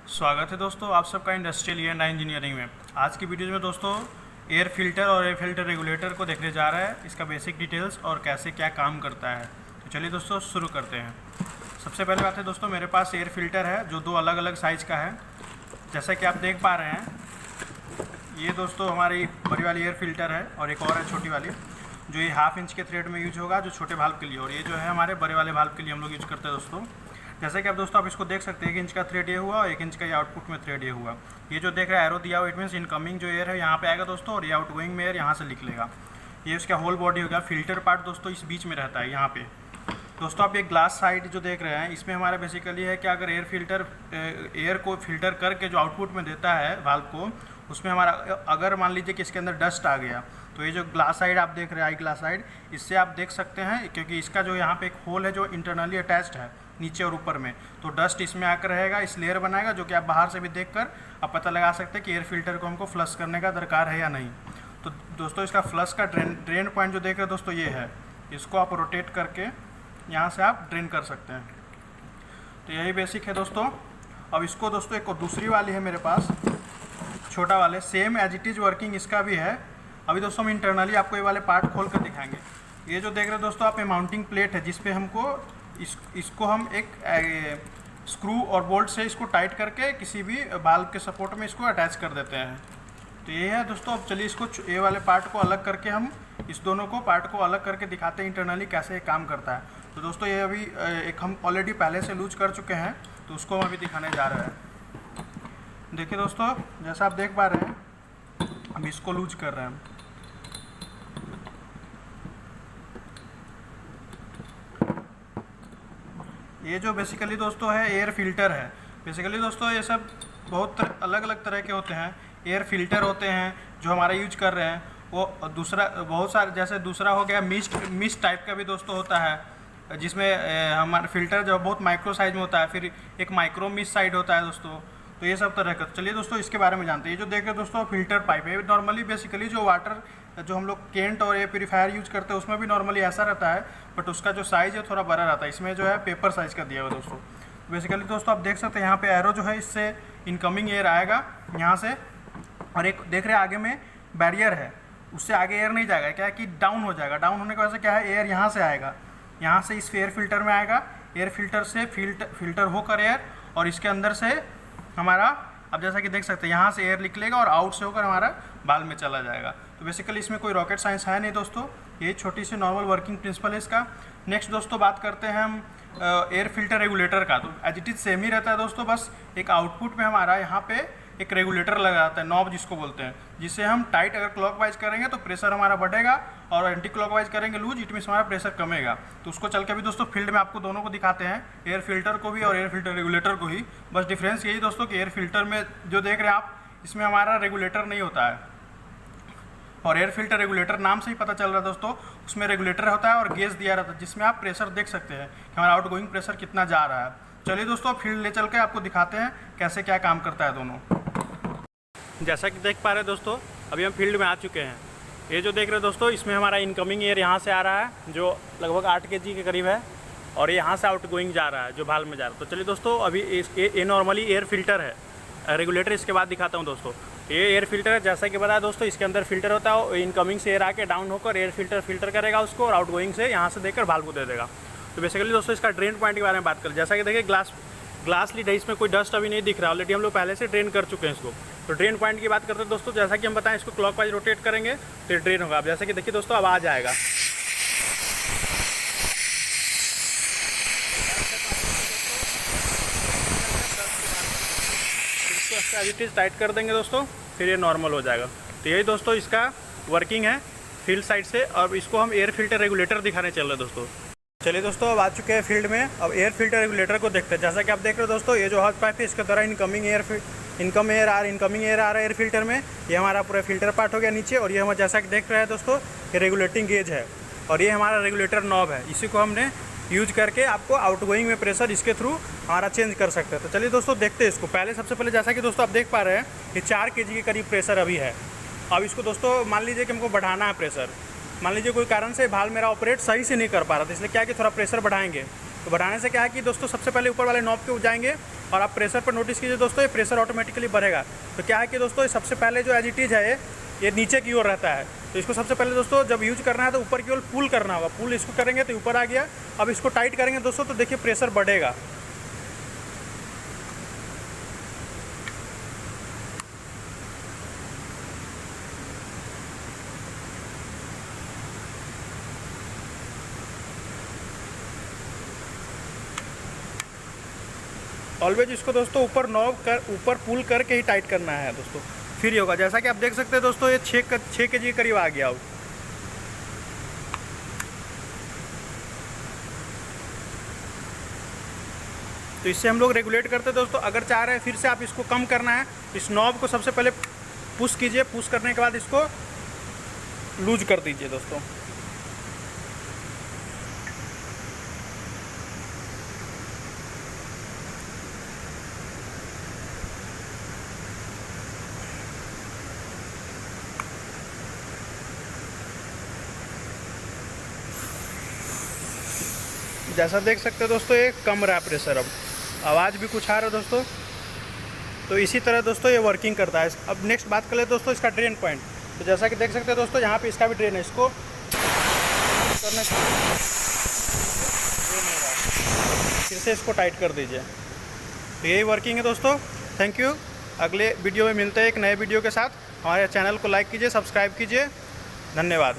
स्वागत है दोस्तों आप सबका इंडस्ट्रियल एंड इंजीनियरिंग में। आज की वीडियो में दोस्तों एयर फिल्टर और एयर फिल्टर रेगुलेटर को देखने जा रहा है, इसका बेसिक डिटेल्स और कैसे क्या काम करता है। तो चलिए दोस्तों शुरू करते हैं। सबसे पहले बात है दोस्तों, मेरे पास एयर फिल्टर है जो दो अलग अलग साइज़ का है। जैसा कि आप देख पा रहे हैं, ये दोस्तों हमारी बड़ी वाली एयर फिल्टर है और एक और है छोटी वाली, जो ये 1/2 इंच के थ्रेड में यूज होगा जो छोटे भाल्व के लिए, और ये जो है हमारे बड़े वाले भाल्व के लिए हम लोग यूज करते हैं दोस्तों। जैसे कि आप दोस्तों आप इसको देख सकते हैं, 1 इंच का थ्रेड ये हुआ और 1 इंच का ये आउटपुट में थ्रेड ये हुआ। ये जो देख रहा है एरो दिया हुआ, इट मीन्स इनकमिंग जो एयर है यहाँ पे आएगा दोस्तों, और ये आउटगोइंग में एयर यहाँ से निकलेगा। ये उसका होल बॉडी होगा। फिल्टर पार्ट दोस्तों इस बीच में रहता है यहाँ पे। दोस्तों आप ये ग्लास साइड जो देख रहे हैं, इसमें हमारा बेसिकली है कि अगर एयर को फिल्टर करके जो आउटपुट में देता है वाल्व को, उसमें हमारा अगर मान लीजिए कि इसके अंदर डस्ट आ गया, तो ये जो ग्लास साइड आप देख रहे हैं, आई ग्लास साइड, इससे आप देख सकते हैं क्योंकि इसका जो यहाँ पे एक होल है जो इंटरनली अटैच्ड है नीचे और ऊपर में, तो डस्ट इसमें आकर रहेगा, इस लेयर बनाएगा, जो कि आप बाहर से भी देखकर आप पता लगा सकते हैं कि एयर फिल्टर को हमको फ्लश करने का दरकार है या नहीं। तो दोस्तों इसका फ्लश का ड्रेन पॉइंट जो देख रहे हैं दोस्तों ये है, इसको आप रोटेट करके यहाँ से आप ड्रेन कर सकते हैं। तो यही बेसिक है दोस्तों। अब इसको दोस्तों एक दूसरी वाली है मेरे पास, छोटा वाले, same as it is working इसका भी है। अभी दोस्तों हम इंटरनली आपको ये वाले पार्ट खोल कर दिखाएंगे। ये जो देख रहे हैं दोस्तों आप, ये माउंटिंग प्लेट है जिसपे हमको इसको हम एक स्क्रू और बोल्ट से इसको टाइट करके किसी भी वाल्व के सपोर्ट में इसको अटैच कर देते हैं। तो ये है दोस्तों। अब चलिए इसको ये वाले पार्ट को अलग करके हम इस दोनों को पार्ट को अलग करके दिखाते हैं इंटरनली कैसे ये काम करता है। तो दोस्तों ये अभी एक हम ऑलरेडी पहले से लूज कर चुके हैं, तो उसको हम अभी दिखाने जा रहे हैं। देखिए दोस्तों, जैसा आप देख पा रहे हैं, हम इसको लूज कर रहे हैं। ये जो बेसिकली दोस्तों है एयर फिल्टर है। बेसिकली दोस्तों ये सब बहुत अलग अलग तरह के होते हैं। एयर फिल्टर होते हैं जो हमारा यूज कर रहे हैं, वो दूसरा बहुत सारे, जैसे दूसरा हो गया मिस्ट टाइप का भी दोस्तों होता है, जिसमें हमारा फिल्टर जो बहुत माइक्रो साइज में होता है, फिर एक माइक्रो मिस्ट साइड होता है दोस्तों। तो ये सब तरह का, चलिए दोस्तों इसके बारे में जानते हैं। ये जो देख रहे हैं दोस्तों फिल्टर पाइप है, नॉर्मली बेसिकली जो वाटर जो हम लोग केंट और एयर प्योरीफायर यूज करते हैं उसमें भी नॉर्मली ऐसा रहता है, बट उसका जो साइज़ है थोड़ा बड़ा रहता है। इसमें जो है पेपर साइज़ का दिया हुआ दोस्तों। बेसिकली दोस्तों आप देख सकते हैं यहाँ पे एरो जो है, इससे इनकमिंग एयर आएगा यहाँ से, और एक देख रहे हैं आगे में बैरियर है, उससे आगे एयर नहीं जाएगा, क्या है कि डाउन हो जाएगा। डाउन होने की वजह से क्या है, एयर यहाँ से आएगा, यहाँ से इस एयर फिल्टर में आएगा, एयर फिल्टर से फिल्टर होकर एयर, और इसके अंदर से हमारा, अब जैसा कि देख सकते हैं, यहाँ से एयर निकलेगा और आउट से होकर हमारा बाल में चला जाएगा। तो बेसिकली इसमें कोई रॉकेट साइंस है नहीं दोस्तों, यही छोटी सी नॉर्मल वर्किंग प्रिंसिपल है इसका। नेक्स्ट दोस्तों बात करते हैं हम एयर फिल्टर रेगुलेटर का। तो एज इट इज सेम ही रहता है दोस्तों, बस एक आउटपुट में हमारा यहाँ पे एक रेगुलेटर लगा रहता है, नॉब जिसको बोलते हैं, जिसे हम टाइट अगर क्लॉकवाइज करेंगे तो प्रेशर हमारा बढ़ेगा, और एंटी क्लॉकवाइज करेंगे लूज, इट मीन्स हमारा प्रेशर कमेगा। तो उसको चल के भी दोस्तों फील्ड में आपको दोनों को दिखाते हैं, एयर फिल्टर को भी और एयर फिल्टर रेगुलेटर को ही। बस डिफरेंस यही दोस्तों कि एयर फिल्टर में जो देख रहे हैं आप, इसमें हमारा रेगुलेटर नहीं होता है, और एयर फिल्टर रेगुलेटर नाम से ही पता चल रहा है दोस्तों, उसमें रेगुलेटर होता है और गेज दिया रहता है, जिसमें आप प्रेशर देख सकते हैं कि हमारा आउटगोइंग प्रेशर कितना जा रहा है। चलिए दोस्तों फील्ड ले चल के आपको दिखाते हैं कैसे क्या काम करता है दोनों। जैसा कि देख पा रहे हैं दोस्तों, अभी हम फील्ड में आ चुके हैं। ये जो देख रहे हैं दोस्तों, इसमें हमारा इनकमिंग एयर यहाँ से आ रहा है, जो लगभग 8 kg के करीब है, और यहाँ से आउटगोइंग जा रहा है जो भाल में जा रहा है। तो चलिए दोस्तों, अभी ये नॉर्मली एयर फिल्टर है, रेगुलेटर इसके बाद दिखाता हूँ दोस्तों। ये एयर फिल्टर है, जैसा कि बताया दोस्तों, इसके अंदर फिल्टर होता है, इनकमिंग से एयर आके डाउन होकर एयर फिल्टर करेगा उसको, और आउटगोइंग से यहाँ से देकर भाल्व को दे देगा। तो बेसिकली दोस्तों इसका ड्रेन पॉइंट के बारे में बात करें, जैसा कि देखिए ग्लास लीड है, इसमें कोई डस्ट अभी नहीं दिख रहा, ऑलरेडी हम लोग पहले से ड्रेन कर चुके हैं इसको। तो ड्रेन पॉइंट की बात करते हैं दोस्तों, जैसा कि हम बताएं, इसको क्लॉकवाइज रोटेट करेंगे तो ड्रेन होगा। अब जैसा कि देखिए दोस्तों, आवाज़ आएगा, इसको एज इट इज टाइट कर देंगे दोस्तों, फिर ये नॉर्मल हो जाएगा। तो यही दोस्तों इसका वर्किंग है फील्ड साइड से। और इसको हम एयर फिल्टर रेगुलेटर दिखाने चल रहे हैं दोस्तों। चलिए दोस्तों, अब आ चुके हैं फील्ड में। अब एयर फिल्टर रेगुलेटर को देखते हैं। जैसा कि आप देख रहे हो दोस्तों, ये जो हॉट पाइप है, इसके द्वारा इनकमिंग एयर आ रहा है एयर फिल्टर में। ये हमारा पूरा फिल्टर पार्ट हो गया नीचे, और ये हम जैसा कि देख रहे हैं दोस्तों, ये रेगुलेटिंग गेज है, और ये हमारा रेगुलेटर नॉब है। इसी को हमने यूज करके आपको आउटगोइंग में प्रेशर इसके थ्रू हमारा चेंज कर सकते हैं। तो चलिए दोस्तों देखते हैं इसको। सबसे पहले जैसा कि दोस्तों आप देख पा रहे हैं, ये 4 kg के करीब प्रेशर अभी है। अब इसको दोस्तों मान लीजिए कि हमको बढ़ाना है प्रेशर, मान लीजिए कोई कारण से भाल मेरा ऑपरेट सही से नहीं कर पा रहा था, इसलिए क्या है कि थोड़ा प्रेशर बढ़ाएंगे। तो बढ़ाने से क्या है कि दोस्तों सबसे पहले ऊपर वाले नॉब पे जाएंगे, और आप प्रेशर पर नोटिस कीजिए दोस्तों, ये प्रेशर ऑटोमेटिकली बढ़ेगा। तो क्या है कि दोस्तों ये सबसे पहले जो एज इट इज़ है ये नीचे की ओर रहता है, तो इसको सबसे पहले दोस्तों जब यूज करना है तो ऊपर की ओर पुल करना होगा। पुल इसको करेंगे तो ऊपर आ गया। अब इसको टाइट करेंगे दोस्तों तो देखिए प्रेशर बढ़ेगा। ऑलवेज इसको दोस्तों ऊपर नॉब कर ऊपर पुल करके ही टाइट करना है दोस्तों, फिर ही होगा। जैसा कि आप देख सकते हैं दोस्तों ये 6 kg के करीब आ गया अब। तो इससे हम लोग रेगुलेट करते हैं दोस्तों। अगर चाह रहे हैं फिर से आप इसको कम करना है, इस नॉब को सबसे पहले पुश कीजिए, पुश करने के बाद इसको लूज कर दीजिए दोस्तों। जैसा देख सकते हैं दोस्तों ये कम रहा प्रेशर, अब आवाज़ भी कुछ आ रहा है दोस्तों। तो इसी तरह दोस्तों ये वर्किंग करता है। अब नेक्स्ट बात कर ले दोस्तों इसका ड्रेन पॉइंट। तो जैसा कि देख सकते हैं दोस्तों यहाँ पे इसका भी ड्रेन है, इसको करने फिर से इसको टाइट कर दीजिए। तो यही वर्किंग है दोस्तों। Thank you. अगले वीडियो में मिलते हैं एक नए वीडियो के साथ। हमारे चैनल को लाइक कीजिए, सब्सक्राइब कीजिए। धन्यवाद।